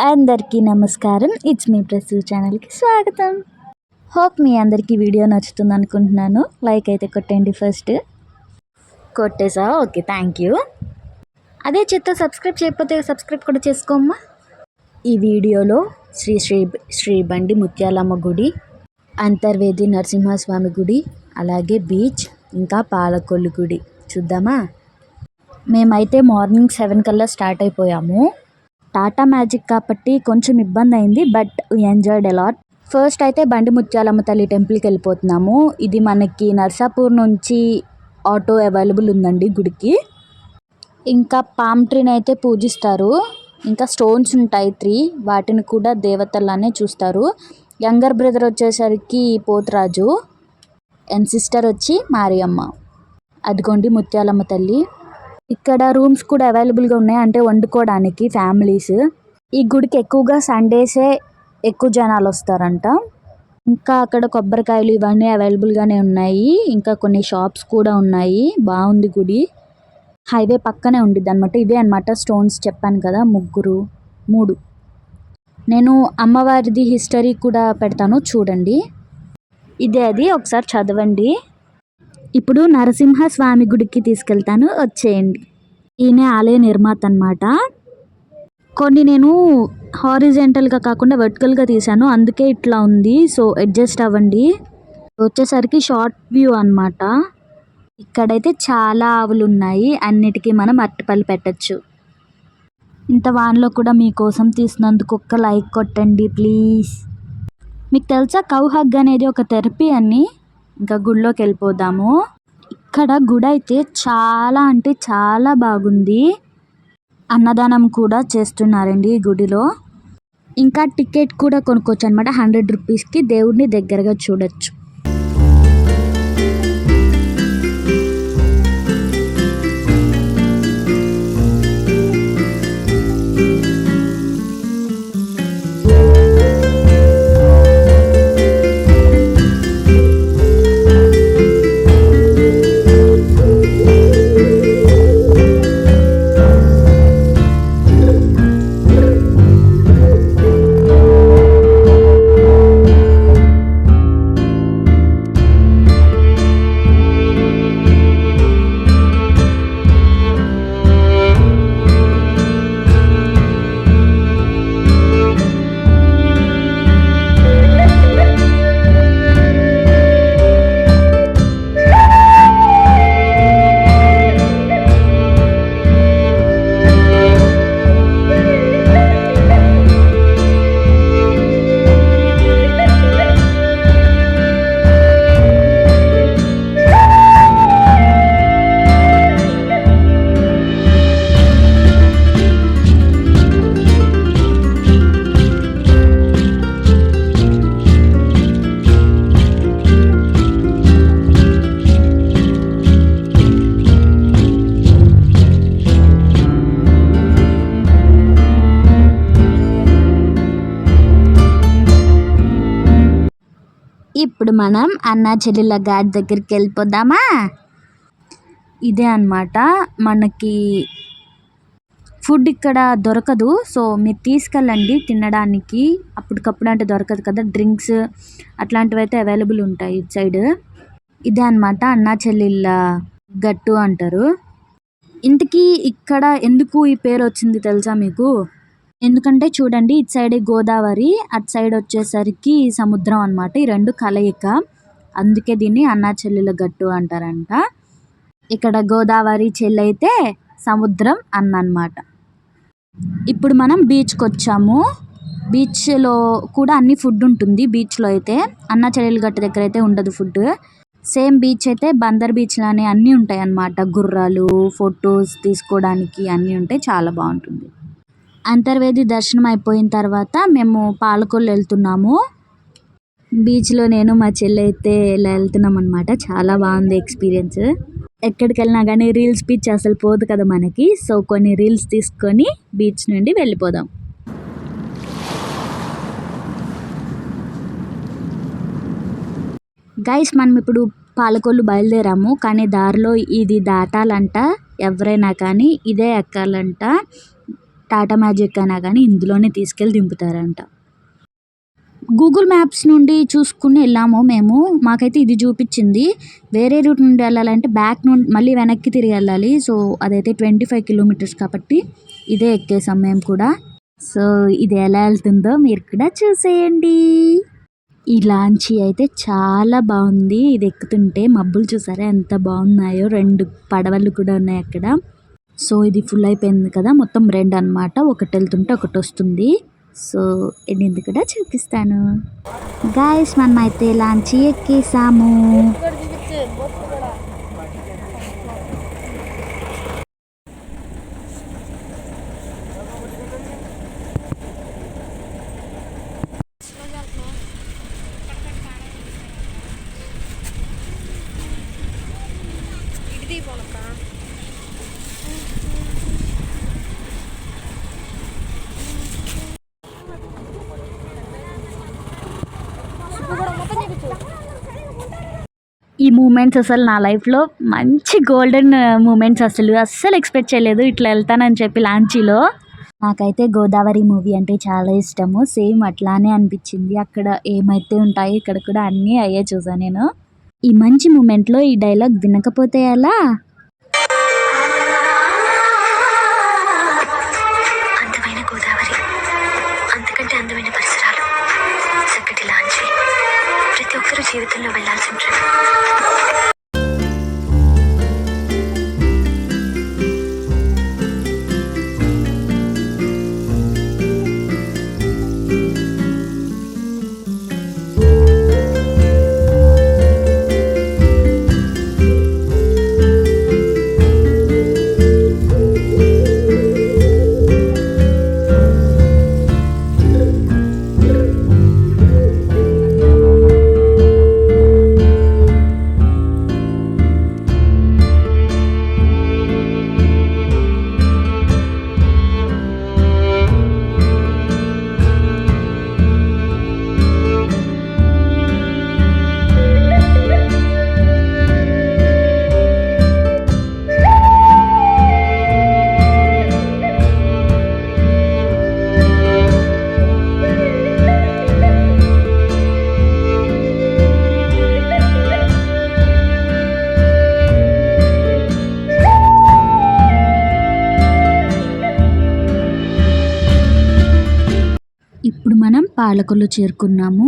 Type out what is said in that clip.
అందరికీ నమస్కారం. It's me Prasu ఛానల్కి స్వాగతం. హోప్ మీ అందరికీ వీడియో నచ్చుతుంది అనుకుంటున్నాను. లైక్ అయితే కొట్టండి. ఫస్ట్ కొట్టేసా, ఓకే, థ్యాంక్ యూ. అదే చెత్త సబ్స్క్రైబ్ చేయకపోతే సబ్స్క్రైబ్ కూడా చేసుకోమ్మా. ఈ వీడియోలో శ్రీ బండి ముత్యాలమ్మ గుడి, అంతర్వేది నరసింహస్వామి గుడి, అలాగే బీచ్, ఇంకా పాలకొల్లు గుడి చూద్దామా. మేమైతే మార్నింగ్ 7 కల్లా స్టార్ట్ అయిపోయాము. టాటా మ్యాజిక్ కాబట్టి కొంచెం ఇబ్బంది అయింది, బట్ ఎంజాయ్డ్ అలాట్. ఫస్ట్ అయితే బండి ముత్యాలమ్మ తల్లి టెంపుల్కి వెళ్ళిపోతున్నాము. ఇది మనకి నర్సాపూర్ నుంచి ఆటో అవైలబుల్ ఉందండి గుడికి. ఇంకా పామ్ ట్రీని అయితే పూజిస్తారు. ఇంకా స్టోన్స్ ఉంటాయి 3, వాటిని కూడా దేవతలానే చూస్తారు. యంగర్ బ్రదర్ వచ్చేసరికి పోతురాజు, అండ్ సిస్టర్ వచ్చి మారియమ్మ. అదిగోండి ముత్యాలమ్మ తల్లి. ఇక్కడ రూమ్స్ కూడా అవైలబుల్గా ఉన్నాయి, అంటే వండుకోవడానికి ఫ్యామిలీస్. ఈ గుడికి ఎక్కువగా సండేసే ఎక్కువ జనాలు వస్తారంట. ఇంకా అక్కడ కొబ్బరికాయలు ఇవన్నీ అవైలబుల్గానే ఉన్నాయి. ఇంకా కొన్ని షాప్స్ కూడా ఉన్నాయి. బాగుంది గుడి. హైవే పక్కనే ఉండిద్ది అనమాట. ఇవే అనమాట స్టోన్స్ చెప్పాను కదా, 3. నేను అమ్మవారిది హిస్టరీ కూడా పెడతాను చూడండి. ఇదే అది, ఒకసారి చదవండి. ఇప్పుడు నరసింహస్వామి గుడికి తీసుకెళ్తాను, వచ్చేయండి. ఈయన ఆలయ నిర్మాత అన్నమాట. కొన్ని నేను హారిజెంటల్గా కాకుండా వర్టికల్గా తీసాను, అందుకే ఇట్లా ఉంది. సో అడ్జస్ట్ అవ్వండి. వచ్చేసరికి షార్ట్ వ్యూ అన్నమాట. ఇక్కడైతే చాలా ఆవులు ఉన్నాయి. అన్నిటికీ మనం అరటిపళ్ళు పెట్టచ్చు. ఇంత వాన్లో కూడా మీకోసం తీసినందుకు ఒక్క లైక్ కొట్టండి ప్లీజ్. మీకు తెలుసా కౌ హగ్ అనేది ఒక థెరపీ అని. ఇంకా గుడిలోకి వెళ్ళిపోదాము. ఇక్కడ గుడి అయితే చాలా అంటే చాలా బాగుంది. అన్నదానం కూడా చేస్తున్నారండి ఈ గుడిలో. ఇంకా టికెట్ కూడా కొనుక్కోవచ్చు అనమాట. 100 రూపీస్కి దేవుడిని దగ్గరగా చూడొచ్చు. ఇప్పుడు మనం అన్నా చెల్లెళ్ళ ఘాట్ దగ్గరికి వెళ్ళిపోదామా. ఇదే అన్నమాట. మనకి ఫుడ్ ఇక్కడ దొరకదు, సో మీరు తీసుకెళ్ళండి తినడానికి. అప్పటికప్పుడు అంటే దొరకదు కదా. డ్రింక్స్ అట్లాంటివి అయితే అవైలబుల్ ఉంటాయి ఇటు సైడ్. ఇదే అన్నమాట అన్నా చెల్లెళ్ళ గట్టు అంటారు. ఇంతకీ ఇక్కడ ఎందుకు ఈ పేరు వచ్చింది తెలుసా మీకు? ఎందుకంటే చూడండి, ఇటు సైడ్ గోదావరి, అటు సైడ్ వచ్చేసరికి సముద్రం అన్నమాట. ఈ 2 కలయిక, అందుకే దీన్ని అన్నా చెల్లెల గట్టు అంటారంట. ఇక్కడ గోదావరి చెల్లైతే సముద్రం అన్నమాట. ఇప్పుడు మనం బీచ్కి వచ్చాము. బీచ్లో కూడా అన్ని ఫుడ్ ఉంటుంది. బీచ్లో అయితే అన్నా చెల్లెల గట్టు దగ్గర అయితే ఉండదు ఫుడ్. సేమ్ బీచ్ అయితే బందర్ బీచ్ లానే అన్నీ ఉంటాయి అన్నమాట. గుర్రాలు, ఫొటోస్ తీసుకోవడానికి అన్నీ ఉంటాయి. చాలా బాగుంటుంది. అంతర్వేది దర్శనం అయిపోయిన తర్వాత మేము పాలకొల్లు వెళ్తున్నాము. బీచ్లో నేను మా చెల్లి అయితే ఇలా వెళ్తున్నాం అనమాట. చాలా బాగుంది ఎక్స్పీరియన్స్. ఎక్కడికి వెళ్ళినా కానీ రీల్స్ పిచ్ అసలు పోదు కదా మనకి. సో కొన్ని రీల్స్ తీసుకొని బీచ్ నుండి వెళ్ళిపోదాం. గైస్, మనం ఇప్పుడు పాలకొల్లు బయలుదేరాము, కానీ దారిలో ఇది దాటాలంట ఎవరైనా కానీ, ఇదే ఎక్కాలంట. టాటా మ్యాజిక్ అయినా కానీ ఇందులోనే తీసుకెళ్ళి దింపుతారంట. గూగుల్ మ్యాప్స్ నుండి చూసుకుని వెళ్ళాము మేము. మాకైతే ఇది చూపించింది. వేరే రూట్ నుండి వెళ్ళాలంటే బ్యాక్ నుండి మళ్ళీ వెనక్కి తిరిగి వెళ్ళాలి. సో అదైతే 25 కిలోమీటర్స్ కాబట్టి ఇదే ఎక్కేసాం మేము కూడా. సో ఇది ఎలా వెళ్తుందో మీరు కూడా చూసేయండి. ఈ లాంచీ అయితే చాలా బాగుంది. ఇది ఎక్కుతుంటే మబ్బులు చూసారా ఎంత బాగున్నాయో. 2 పడవలు కూడా ఉన్నాయి అక్కడ. సో ఇది ఫుల్ అయిపోయింది కదా, మొత్తం 2 అన్నమాట. ఒకటి వెళ్తుంటే ఒకటి వస్తుంది. సో ఇది కూడా చూపిస్తాను. గాయస్ మనమైతే లాంచీ ఎక్కేసాము. ఈ మూమెంట్స్ అసలు నా లైఫ్లో మంచి గోల్డెన్ మూమెంట్స్. అస్సలు ఎక్స్పెక్ట్ చేయలేదు ఇట్లా వెళ్తానని చెప్పి లాంచీలో. నాకైతే గోదావరి మూవీ అంటే చాలా ఇష్టము. సేమ్ అట్లానే అనిపించింది. అక్కడ ఏమైతే ఉంటాయో ఇక్కడ కూడా అన్నీ అయ్యే చూసాను నేను. ఈ మంచి మూమెంట్లో ఈ డైలాగ్ వినకపోతే ఎలా? అందమైన గోదావరి, అంతకంటే అందమైన పరిసరాలు, చక్కటి లాంచీ, ప్రతి ఒక్కరూ జీవితంలో వెళ్ళాల్సిన ట్రిప్. ఇప్పుడు మనం పాలకొల్లు చేరుకున్నాము.